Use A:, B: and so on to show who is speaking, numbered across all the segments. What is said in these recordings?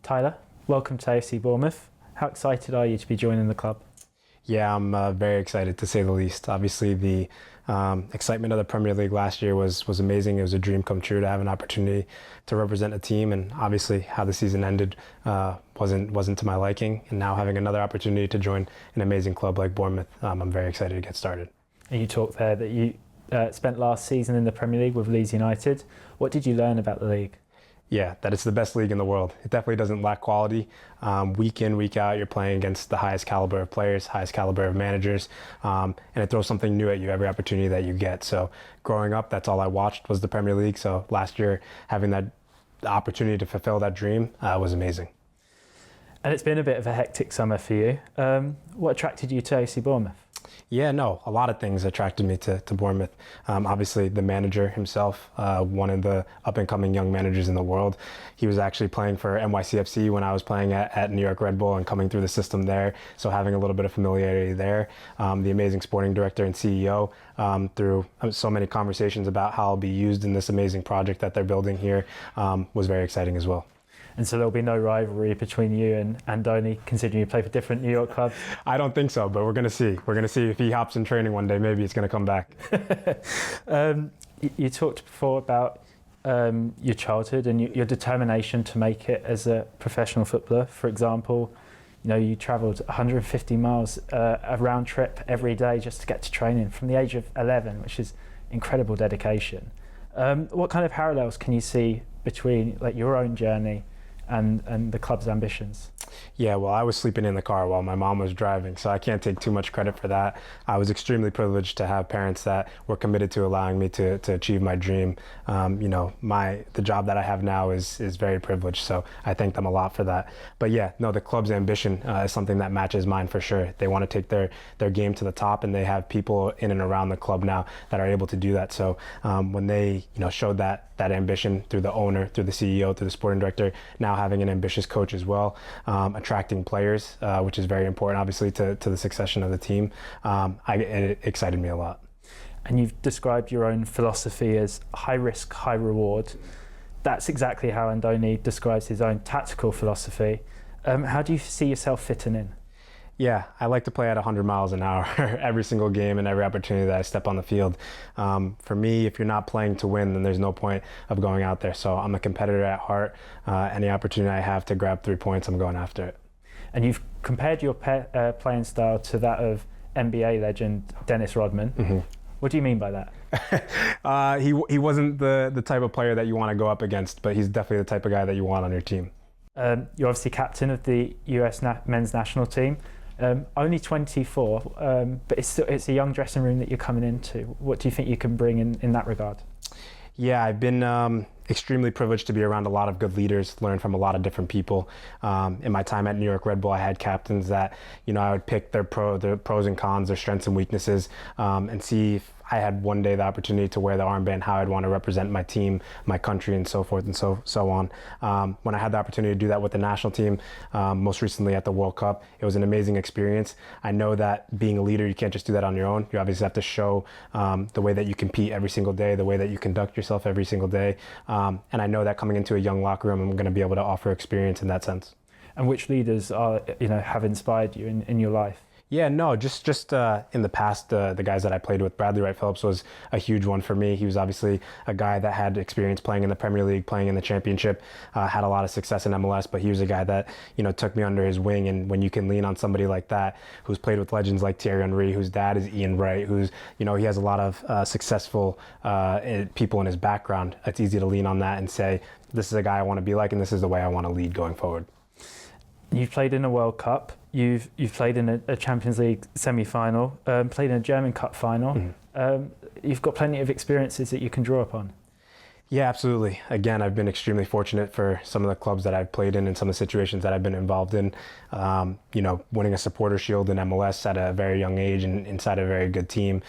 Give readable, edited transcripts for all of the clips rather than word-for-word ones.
A: Tyler, welcome to AFC Bournemouth. How excited are you to be joining the club?
B: Yeah, I'm very excited to say the least. Obviously, the excitement of the Premier League last year was amazing. It was a dream come true to have an opportunity to represent a team, and obviously how the season ended wasn't to my liking. And now having another opportunity to join an amazing club like Bournemouth, I'm very excited to get started.
A: And you talked there that you spent last season in the Premier League with Leeds United. What did you learn about the league?
B: Yeah, that it's the best league in the world. It definitely doesn't lack quality. Week in, week out, you're playing against the highest caliber of players, highest caliber of managers, and it throws something new at you every opportunity that you get. So growing up, that's all I watched was the Premier League. So last year, having the opportunity to fulfill that dream was amazing.
A: And it's been a bit of a hectic summer for you. What attracted you to AFC Bournemouth?
B: Yeah, no, a lot of things attracted me to Bournemouth. Obviously, the manager himself, one of the up-and-coming young managers in the world. He was actually playing for NYCFC when I was playing at New York Red Bull and coming through the system there, so having a little bit of familiarity there. The amazing sporting director and CEO, through so many conversations about how I'll be used in this amazing project that they're building here, was very exciting as well.
A: And so there'll be no rivalry between you and Andoni, considering you play for different New York clubs?
B: I don't think so, but we're going to see. We're going to see if he hops in training one day. Maybe it's going to come back.
A: You talked before about your childhood and your determination to make it as a professional footballer. For example, you travelled 150 miles a round trip every day just to get to training from the age of 11, which is incredible dedication. What kind of parallels can you see between your own journey and the club's ambitions?
B: Yeah, well, I was sleeping in the car while my mom was driving, so I can't take too much credit for that. I was extremely privileged to have parents that were committed to allowing me to achieve my dream. The job that I have now is very privileged, so I thank them a lot for that. But yeah, no, the club's ambition is something that matches mine for sure. They want to take their game to the top, and they have people in and around the club now that are able to do that. So when they showed that ambition through the owner, through the CEO, through the sporting director, now having an ambitious coach as well, attracting players, which is very important, obviously, to the succession of the team. It excited me a lot.
A: And you've described your own philosophy as high risk, high reward. That's exactly how Andoni describes his own tactical philosophy. How do you see yourself fitting in?
B: Yeah, I like to play at 100 miles an hour every single game and every opportunity that I step on the field. For me, if you're not playing to win, then there's no point of going out there. So I'm a competitor at heart. Any opportunity I have to grab 3 points, I'm going after it.
A: And you've compared your playing style to that of NBA legend Dennis Rodman. Mm-hmm. What do you mean by that?
B: He wasn't the type of player that you want to go up against, but he's definitely the type of guy that you want on your team.
A: You're obviously captain of the US men's national team. Only 24, but it's a young dressing room that you're coming into. What do you think you can bring in that regard?
B: Yeah, I've been extremely privileged to be around a lot of good leaders, learn from a lot of different people. In my time at New York Red Bull, I had captains that, I would pick their pros and cons, their strengths and weaknesses, and see if I had one day the opportunity to wear the armband, how I'd want to represent my team, my country, and so forth and so on. When I had the opportunity to do that with the national team, most recently at the World Cup, it was an amazing experience. I know that being a leader, you can't just do that on your own. You obviously have to show the way that you compete every single day, the way that you conduct yourself every single day. And I know that coming into a young locker room, I'm going to be able to offer experience in that sense.
A: And which leaders have inspired you in your life?
B: Yeah, no, just in the past, the guys that I played with, Bradley Wright Phillips was a huge one for me. He was obviously a guy that had experience playing in the Premier League, playing in the Championship, had a lot of success in MLS, but he was a guy that, took me under his wing. And when you can lean on somebody like that, who's played with legends like Thierry Henry, whose dad is Ian Wright, who's, he has a lot of successful people in his background, it's easy to lean on that and say, this is a guy I want to be like, and this is the way I want to lead going forward.
A: You've played in a World Cup. You've played in a Champions League semi-final, played in a German Cup final. Mm-hmm. You've got plenty of experiences that you can draw upon.
B: Yeah, absolutely. Again, I've been extremely fortunate for some of the clubs that I've played in and some of the situations that I've been involved in. Winning a supporter shield in MLS at a very young age and inside a very good team,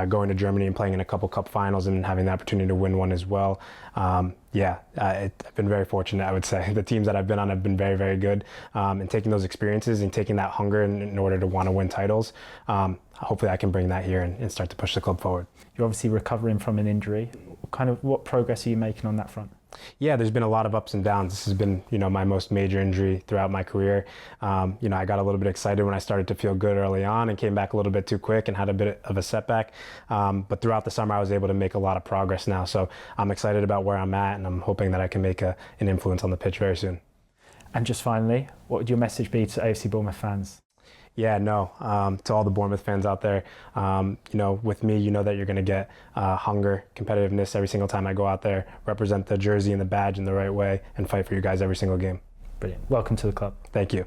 B: going to Germany and playing in a couple cup finals and having the opportunity to win one as well. I've been very fortunate, I would say. The teams that I've been on have been very, very good. And taking those experiences and taking that hunger in order to want to win titles, hopefully I can bring that here and start to push the club forward.
A: You're obviously recovering from an injury. What progress are you making on that front?
B: Yeah, there's been a lot of ups and downs. This has been, my most major injury throughout my career. I got a little bit excited when I started to feel good early on and came back a little bit too quick and had a bit of a setback. But throughout the summer, I was able to make a lot of progress now. So I'm excited about where I'm at, and I'm hoping that I can make an influence on the pitch very soon.
A: And just finally, what would your message be to AFC Bournemouth fans?
B: Yeah, no, to all the Bournemouth fans out there, with me, you know that you're going to get hunger, competitiveness every single time I go out there, represent the jersey and the badge in the right way, and fight for you guys every single game.
A: Brilliant. Welcome to the club.
B: Thank you.